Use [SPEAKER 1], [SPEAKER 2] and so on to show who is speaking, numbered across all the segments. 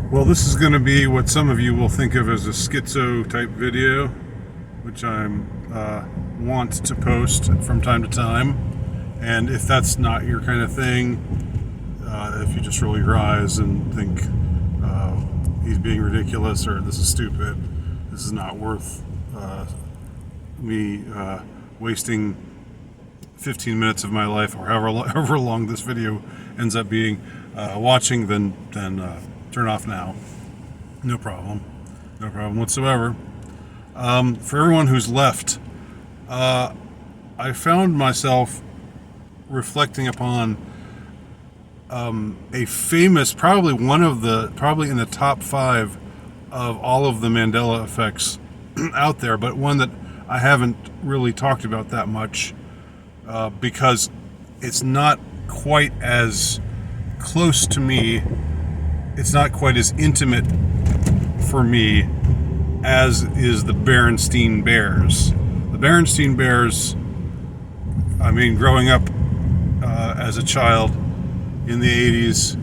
[SPEAKER 1] Well, this is going to be what some of you will think of as a schizo type video, which I'm want to post from time to time. And if that's not your kind of thing, if you just roll your eyes and think he's being ridiculous or this is stupid, this is not worth me wasting 15 minutes of my life or however long this video ends up being watching, then turn off now. No problem whatsoever. For everyone who's left, I found myself reflecting upon a famous, probably in the top 5 of all of the Mandela effects out there, but one that I haven't really talked about that much because it's not quite as close to me. It's not quite as intimate for me as is the Berenstain Bears. The Berenstain Bears, I mean, growing up as a child in the 80s,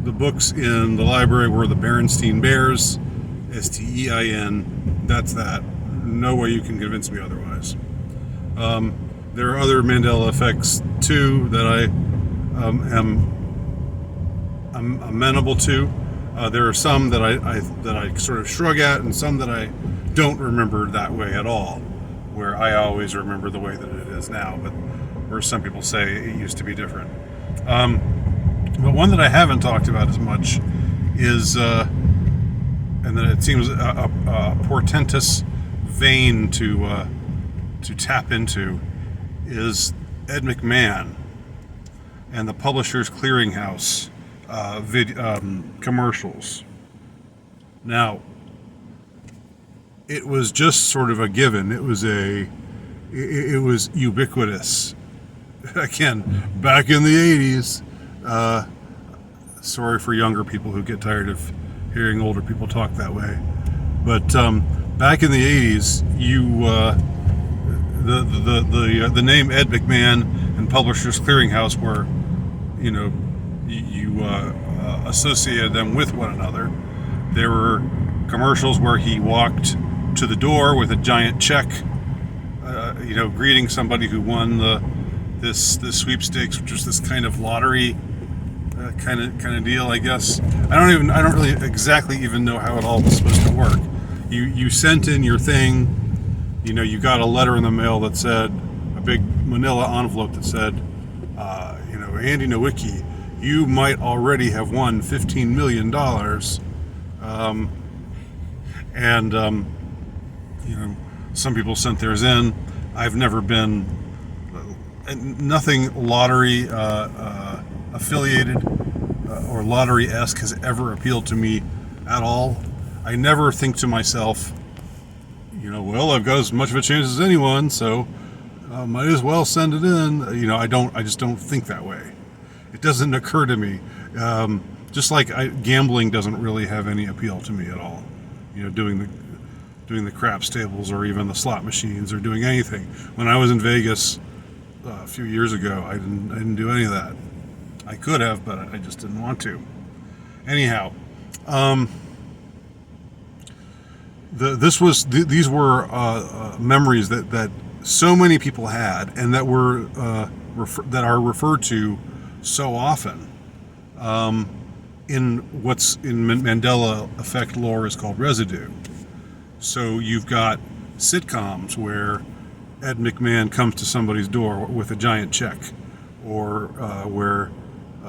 [SPEAKER 1] the books in the library were the Berenstain Bears, Stein, that's that. No way you can convince me otherwise. There are other Mandela effects too that I am amenable to. There are some that I sort of shrug at, and some that I don't remember that way at all, where I always remember the way that it is now, but where some people say it used to be different. But one that I haven't talked about as much is, and that it seems a portentous vein to tap into, is Ed McMahon and the Publishers Clearinghouse commercials. Now, it was just sort of a given. It was ubiquitous. Again, back in the 80s. Sorry for younger people who get tired of hearing older people talk that way. But back in the 80s, the name Ed McMahon and Publishers Clearinghouse were, you associated them with one another. There were commercials where he walked to the door with a giant check, greeting somebody who won this sweepstakes, which was this kind of lottery kind of deal, I guess. I don't really exactly even know how it all was supposed to work. You sent in your thing, you got a letter in the mail that said, a big manila envelope that said, Andy Nowicki, you might already have won $15 million. Some people sent theirs in. I've never been, nothing lottery affiliated or lottery-esque has ever appealed to me at all. I never think to myself, well, I've got as much of a chance as anyone, so might as well send it in. I just don't think that way. It doesn't occur to me. Just like gambling doesn't really have any appeal to me at all. Doing the craps tables or even the slot machines or doing anything. When I was in Vegas a few years ago, I didn't do any of that. I could have, but I just didn't want to. Anyhow, these were memories that so many people had, and that that are referred to so often in what's in Mandela Effect lore is called residue. So you've got sitcoms where Ed McMahon comes to somebody's door with a giant check, or where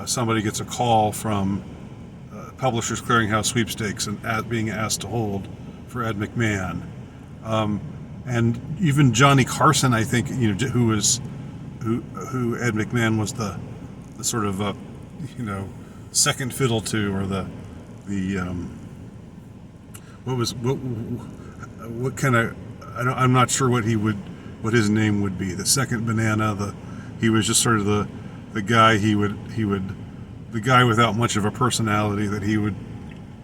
[SPEAKER 1] somebody gets a call from Publishers Clearinghouse sweepstakes and being asked to hold for Ed McMahon, and even Johnny Carson, I think, who Ed McMahon was the sort of second fiddle to, or what kind of, I'm not sure what his name would be. The second banana. He was just sort of the guy. The guy without much of a personality that he would,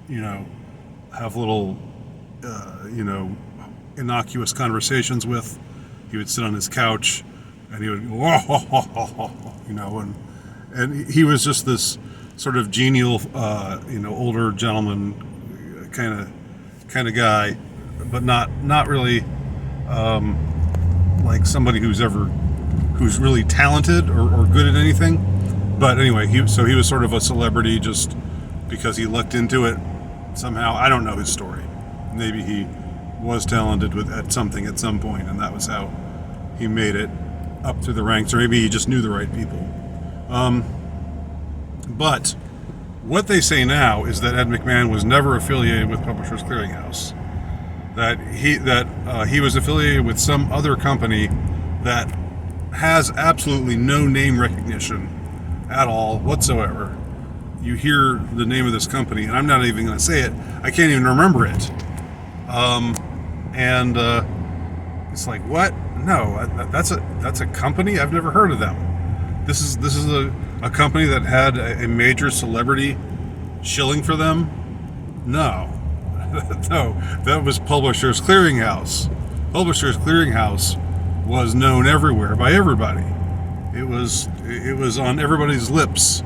[SPEAKER 1] have little, innocuous conversations with. He would sit on his couch, and he would go, and he was just this sort of genial, older gentleman kind of guy, but not really like somebody who's really talented or good at anything. But anyway, he was sort of a celebrity just because he looked into it somehow. I don't know his story. Maybe he was talented at something at some point, and that was how he made it up through the ranks, or maybe he just knew the right people. But what they say now is that Ed McMahon was never affiliated with Publishers Clearinghouse. That he was affiliated with some other company that has absolutely no name recognition at all whatsoever. You hear the name of this company, and I'm not even going to say it. I can't even remember it. It's like, what? No, that's a company? I've never heard of them. This is a company that had a major celebrity shilling for them? No. No, that was Publishers Clearinghouse. Publishers Clearinghouse was known everywhere by everybody. It was on everybody's lips.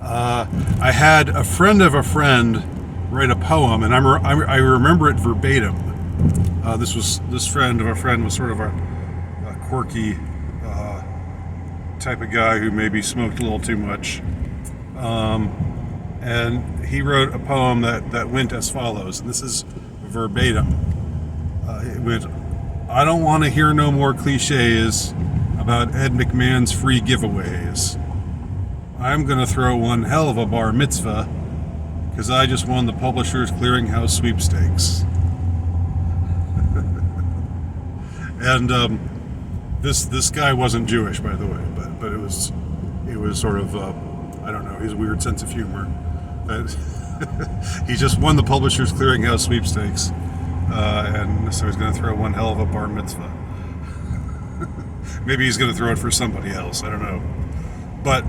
[SPEAKER 1] I had a friend of a friend write a poem, and I remember it verbatim. This friend of a friend was sort of a quirky type of guy who maybe smoked a little too much. And he wrote a poem that went as follows, and this is verbatim. It went, "I don't want to hear no more cliches about Ed McMahon's free giveaways. I'm going to throw one hell of a bar mitzvah because I just won the Publishers Clearinghouse sweepstakes." And this guy wasn't Jewish, by the way, but it was sort of I don't know, his weird sense of humor. But he just won the Publishers Clearinghouse sweepstakes, and so he's going to throw one hell of a bar mitzvah. Maybe he's going to throw it for somebody else. I don't know, but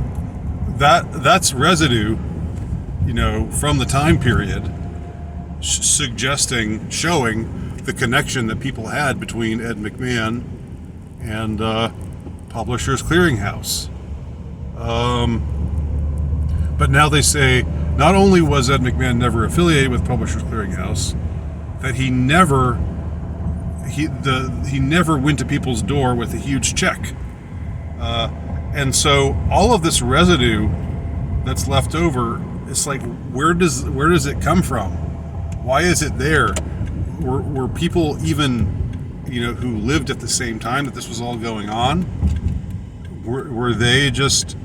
[SPEAKER 1] that's residue, from the time period, showing the connection that people had between Ed McMahon and Publishers Clearinghouse. But now they say not only was Ed McMahon never affiliated with Publishers Clearinghouse, that he never went to people's door with a huge check. And so all of this residue that's left over, it's like, where does it come from? Why is it there? Were people even, who lived at the same time that this was all going on? Were they just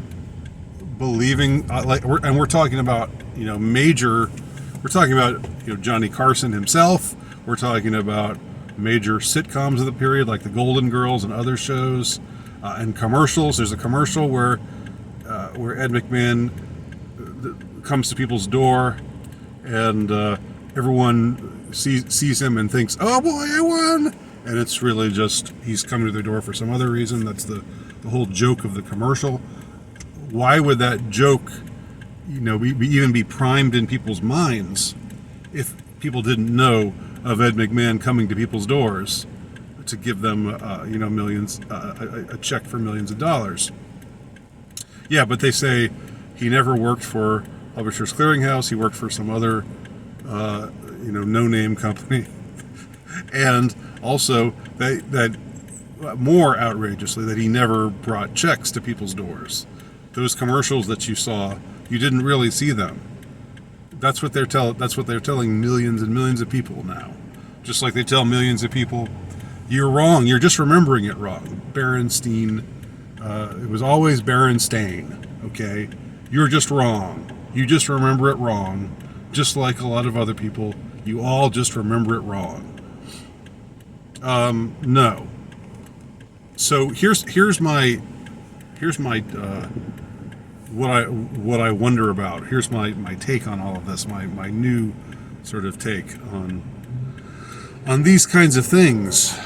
[SPEAKER 1] believing, and we're talking about, major, we're talking about, Johnny Carson himself. We're talking about major sitcoms of the period, like the Golden Girls and other shows, and commercials. There's a commercial where Ed McMahon comes to people's door, and everyone sees him and thinks, "Oh boy, I won!" And it's really just he's coming to their door for some other reason. That's the whole joke of the commercial. Why would that joke, even be primed in people's minds if people didn't know of Ed McMahon coming to people's doors to give them, millions, a check for millions of dollars? Yeah, but they say he never worked for Publishers Clearinghouse. He worked for some other, no-name company. And also that more outrageously, that he never brought checks to people's doors. Those commercials that you saw, you didn't really see them. That's what they're telling millions and millions of people now. Just like they tell millions of people, you're wrong. You're just remembering it wrong. Berenstein. It was always Berenstain. Okay, you're just wrong. You just remember it wrong. Just like a lot of other people, you all just remember it wrong. No. So here's my what I wonder about. Here's my take on all of this. My new sort of take on these kinds of things.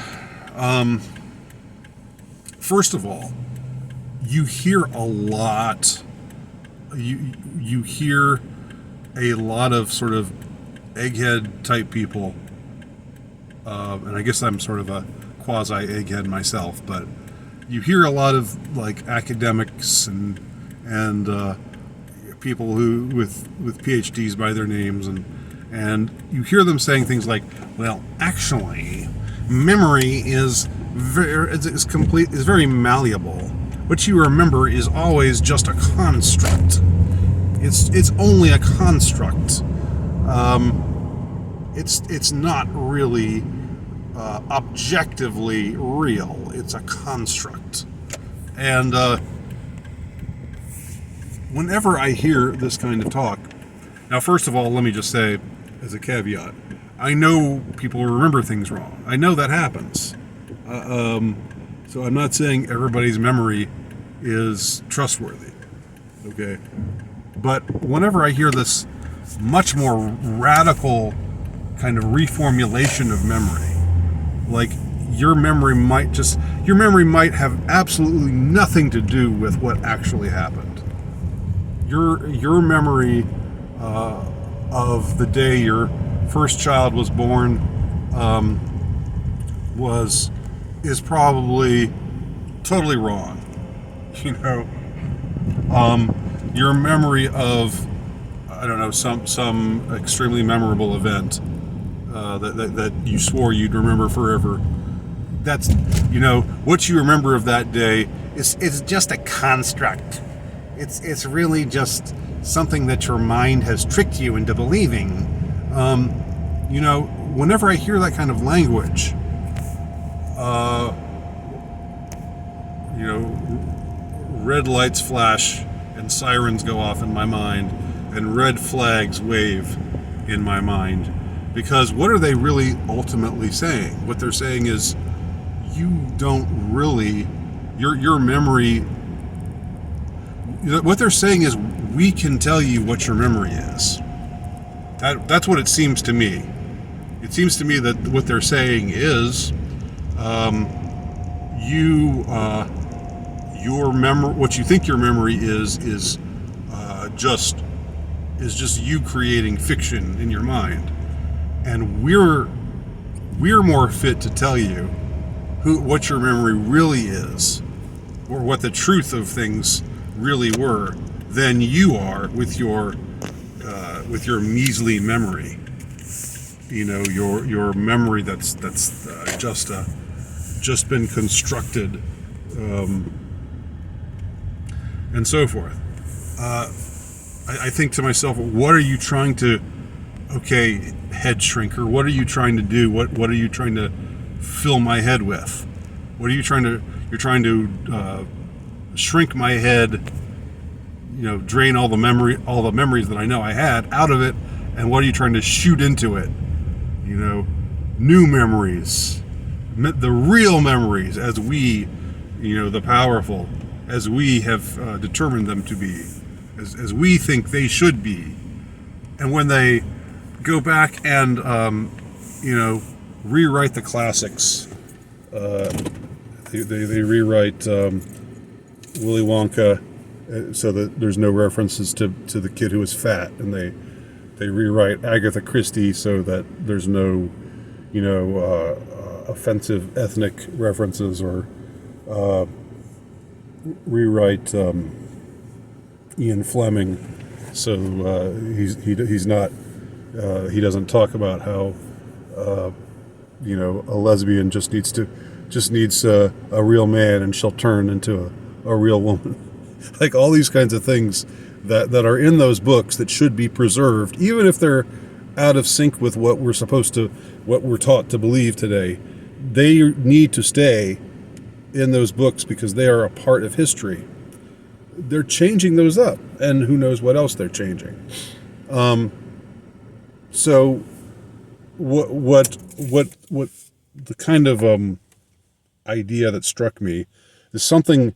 [SPEAKER 1] First of all, you hear a lot. You hear a lot of sort of egghead type people, and I guess I'm sort of a quasi egghead myself, but you hear a lot of like academics and and people who with PhDs by their names, and you hear them saying things like, "Well, actually, memory is very malleable. What you remember is always just a construct. It's only a construct. It's not really objectively real. It's a construct." And whenever I hear this kind of talk, now first of all, let me just say as a caveat, I know people remember things wrong. I know that happens. So I'm not saying everybody's memory is trustworthy, okay? But whenever I hear this much more radical kind of reformulation of memory, like your memory might have absolutely nothing to do with what actually happened. Your memory of the day your first child was born is probably totally wrong. You know, your memory of, I don't know, some extremely memorable event that you swore you'd remember forever. That's, you know, what you remember of that day is just a construct. It's really just something that your mind has tricked you into believing. You know, whenever I hear that kind of language, you know, red lights flash and sirens go off in my mind and red flags wave in my mind. Because what are they really ultimately saying? What they're saying is, you don't really, your memory, what they're saying is, we can tell you what your memory is. That's what it seems to me. It seems to me that what they're saying is, your memory, what you think your memory is just you creating fiction in your mind, and we're more fit to tell you what your memory really is, or what the truth of things really were, than you are with your measly memory. You know, your memory that's just been constructed, and so forth. I think to myself, what are you trying to, okay, head shrinker, what are you trying to do? What are you trying to fill my head with? What are you trying to, you're trying to shrink my head, you know, drain all the memories that I know I had out of it, and what are you trying to shoot into it? You know, new memories, the real memories as we, you know, the powerful, as we have determined them to be, as we think they should be. And when they go back and, you know, rewrite the classics, they rewrite Willy Wonka so that there's no references to the kid who was fat, and they rewrite Agatha Christie so that there's no, you know, offensive ethnic references, or rewrite Ian Fleming so he's not he doesn't talk about how you know, a lesbian just needs a real man and she'll turn into a real woman. Like all these kinds of things that are in those books that should be preserved, even if they're out of sync with what we're taught to believe today. They need to stay in those books because they are a part of history. They're changing those up, and who knows what else they're changing. So what the kind of idea that struck me is something,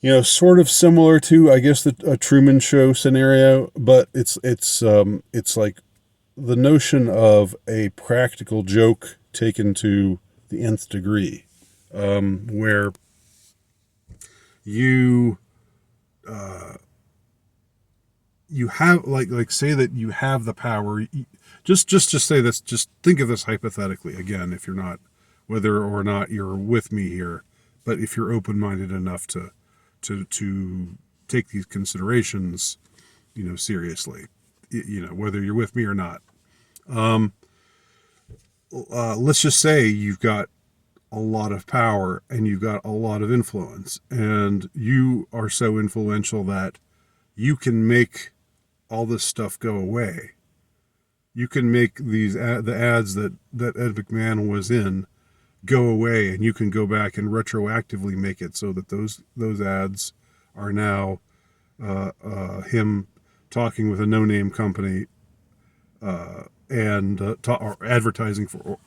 [SPEAKER 1] you know, sort of similar to, I guess, a Truman Show scenario, but it's like the notion of a practical joke taken to the nth degree, where you have, like say that you have the power. Just say this. Just think of this hypothetically. Again, if you're not, whether or not you're with me here, but if you're open-minded enough to take these considerations, seriously, whether you're with me or not. Let's just say you've got a lot of power and you've got a lot of influence, and you are so influential that you can make all this stuff go away. You can make the ads that Ed McMahon was in go away, and you can go back and retroactively make it so that those ads are now him talking with a no-name company and or advertising for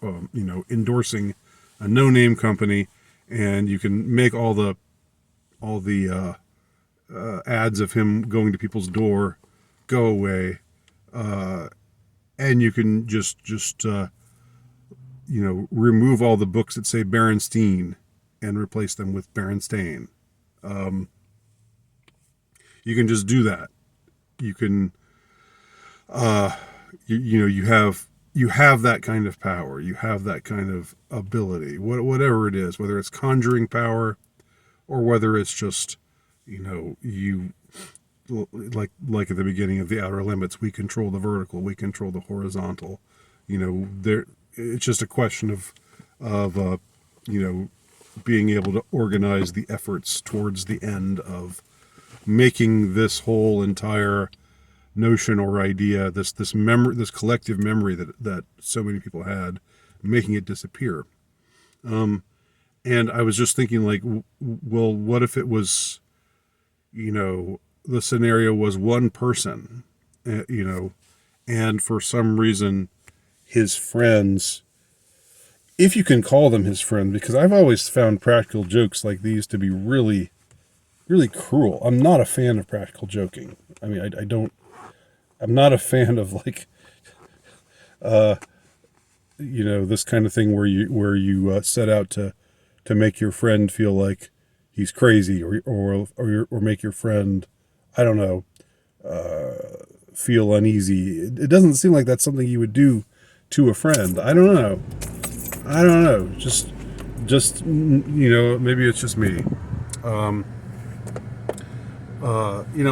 [SPEAKER 1] endorsing a no-name company, and you can make all the ads of him going to people's door go away, and you can just remove all the books that say Berenstein and replace them with Berenstain. You can just do that. You can, you have that kind of power. You have that kind of ability. Whatever it is, whether it's conjuring power, or whether it's just, you like at the beginning of The Outer Limits, we control the vertical, we control the horizontal. It's just a question of being able to organize the efforts towards the end of making this whole entire notion or idea, this collective memory that so many people had, making it disappear. And I was just thinking, like, well, what if it was, the scenario was one person, and for some reason his friends, if you can call them his friends, because I've always found practical jokes like these to be really, really cruel. I'm not a fan of practical joking. I mean, I'm not a fan of, like, this kind of thing where you set out to make your friend feel like he's crazy, or make your friend, I don't know, feel uneasy. It doesn't seem like that's something you would do to a friend. I don't know. Just maybe it's just me.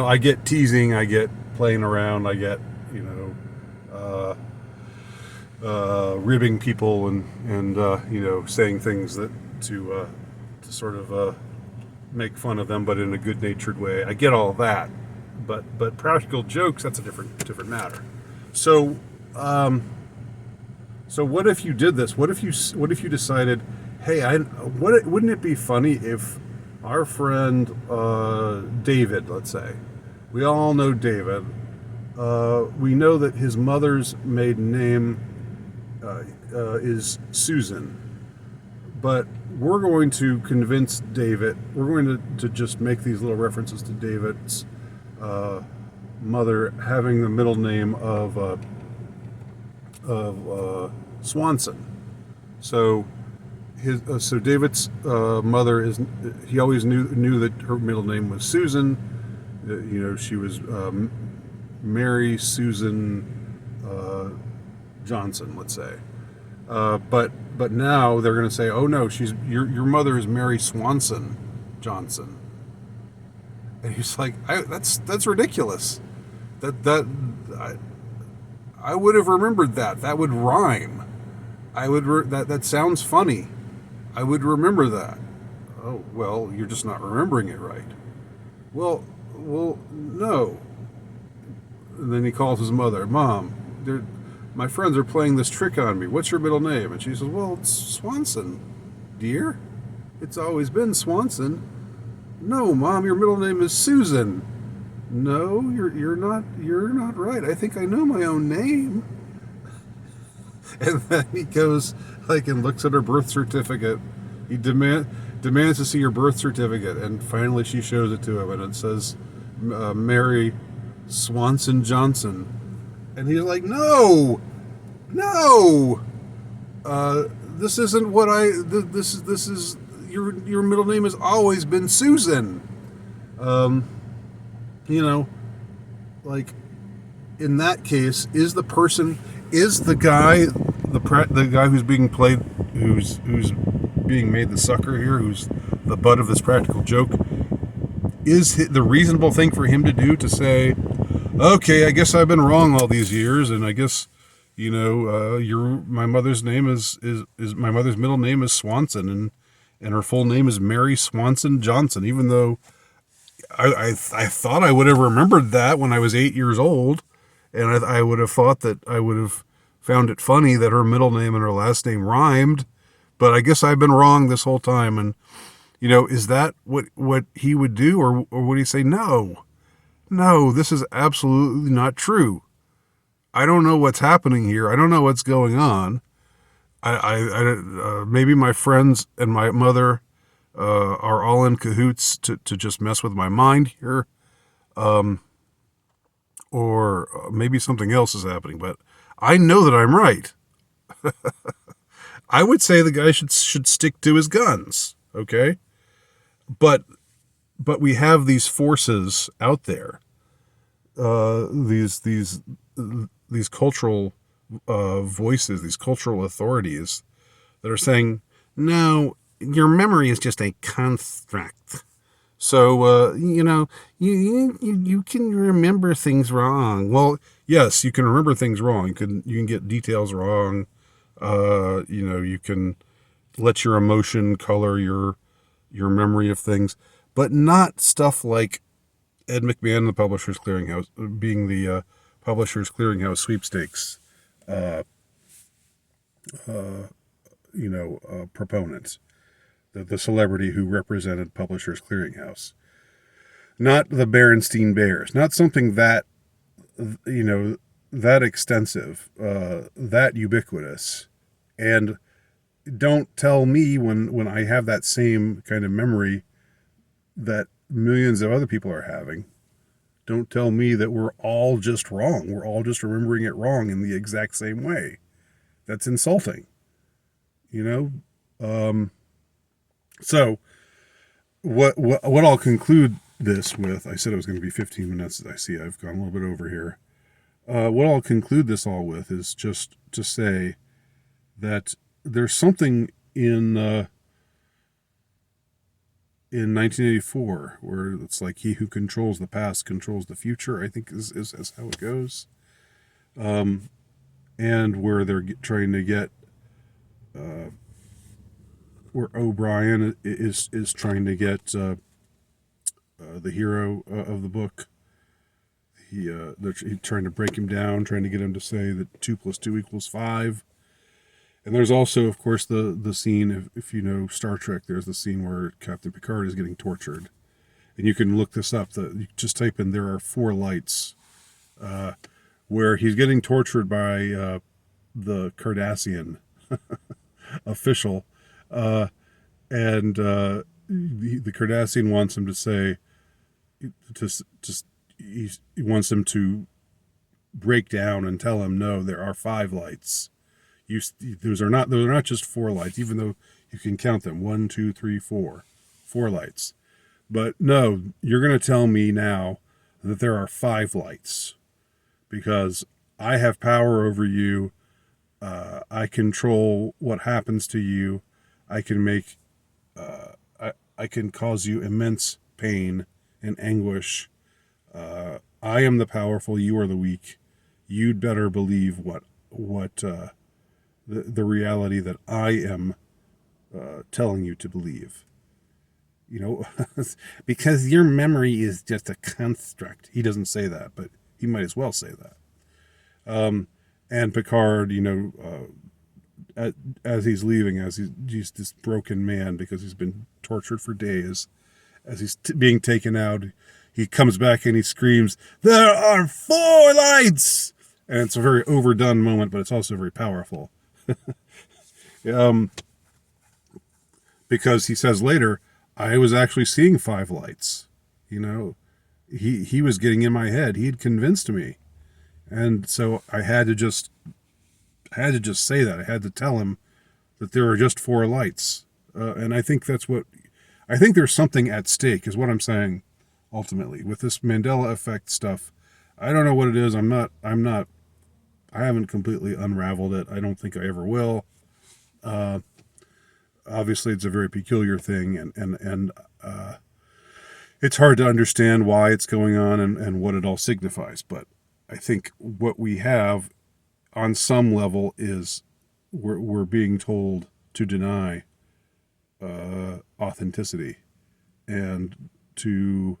[SPEAKER 1] I get teasing, I get playing around, I get ribbing people and saying things that to sort of make fun of them, but in a good-natured way. I get all that, but practical jokes, that's a different matter. So what if you did this? What if you decided, hey, wouldn't it be funny if our friend David, let's say, we all know David, we know that his mother's maiden name is Susan, but we're going to convince David, we're going to just make these little references to David's mother having the middle name of Swanson. So David's mother he always knew that her middle name was Susan. She was Mary Susan Johnson, let's say. But now they're going to say, oh no, your mother is Mary Swanson Johnson. And he's like, that's ridiculous. I would have remembered that. That would rhyme. That sounds funny. I would remember that. Oh, well, you're just not remembering it right. Well, no. And then he calls his mother, Mom, my friends are playing this trick on me. What's your middle name? And she says, well, it's Swanson, dear. It's always been Swanson. No, Mom, your middle name is Susan. No, you're not right. I think I know my own name. And then he goes, and looks at her birth certificate. He demands to see her birth certificate, and finally she shows it to him, and it says Mary Swanson Johnson. And he's like, no, this isn't what this is, your middle name has always been Susan. In that case, is the guy who's being played, who's being made the sucker here, who's the butt of this practical joke, is the reasonable thing for him to do to say, okay, I guess I've been wrong all these years, and I guess, my mother's name is my mother's middle name is Swanson, and her full name is Mary Swanson Johnson, even though I thought I would have remembered that when I was 8 years old, and I would have thought that I would have found it funny that her middle name and her last name rhymed, but I guess I've been wrong this whole time. And is that what he would do, or would he say no, this is absolutely not true. I don't know what's happening here. I don't know what's going on. Maybe my friends and my mother are all in cahoots to just mess with my mind here, or maybe something else is happening. But I know that I'm right. I would say the guy should stick to his guns. Okay, but we have these forces out there, these cultural voices, these cultural authorities that are saying, no, your memory is just a construct. So you can remember things wrong. Well, yes, you can remember things wrong. You can get details wrong. You can let your emotion color your memory of things, but not stuff like Ed McMahon, the Publishers Clearinghouse, being the Publishers Clearinghouse sweepstakes, proponent, the celebrity who represented Publishers Clearinghouse, not the Berenstain Bears, not something that that extensive, that ubiquitous, and don't tell me when I have that same kind of memory that millions of other people are having. Don't tell me that we're all just wrong. We're all just remembering it wrong in the exact same way. That's insulting. So what I'll conclude this with, I said it was going to be 15 minutes. I see I've gone a little bit over here. What I'll conclude this all with is just to say that there's something in 1984 where it's like he who controls the past controls the future, I think is how it goes. And where they're trying to get, where O'Brien is trying to get the hero of the book. They're trying to break him down, trying to get him to say that 2 + 2 = 5. And there's also, of course, the scene, if you know Star Trek, there's the scene where Captain Picard is getting tortured. And you can look this up. You just type in "there are 4 lights," where he's getting tortured by the Cardassian official. And the Cardassian wants him to say, he wants him to break down and tell him, no, there are 5 lights. Those are not just 4 lights, even though you can count them 1, 2, 3, 4 lights. But no, you're going to tell me now that there are 5 lights because I have power over you. I control what happens to you. I can make I can cause you immense pain and anguish. I am the powerful. You are the weak. You'd better believe what the reality that I am telling you to believe. Because your memory is just a construct. He doesn't say that, but he might as well say that. And Picard, as he's leaving, as he's this broken man because he's been tortured for days, as he's being taken out, he comes back and he screams, "There are 4 lights!" And it's a very overdone moment, but it's also very powerful. Because he says later, I was actually seeing 5 lights. He was getting in my head. He had convinced me. And so I had to just say that. I had to tell him that there are just 4 lights. And I think I think there's something at stake is what I'm saying ultimately with this Mandela Effect stuff. I don't know what it is. I haven't completely unraveled it. I don't think I ever will. Obviously it's a very peculiar thing and it's hard to understand why it's going on and what it all signifies. But I think what we have on some level is we're being told to deny authenticity and to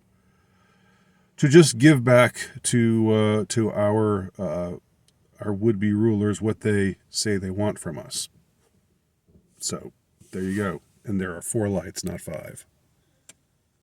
[SPEAKER 1] just give back to our would-be rulers what they say they want from us. So there you go. And there are 4 lights, not 5.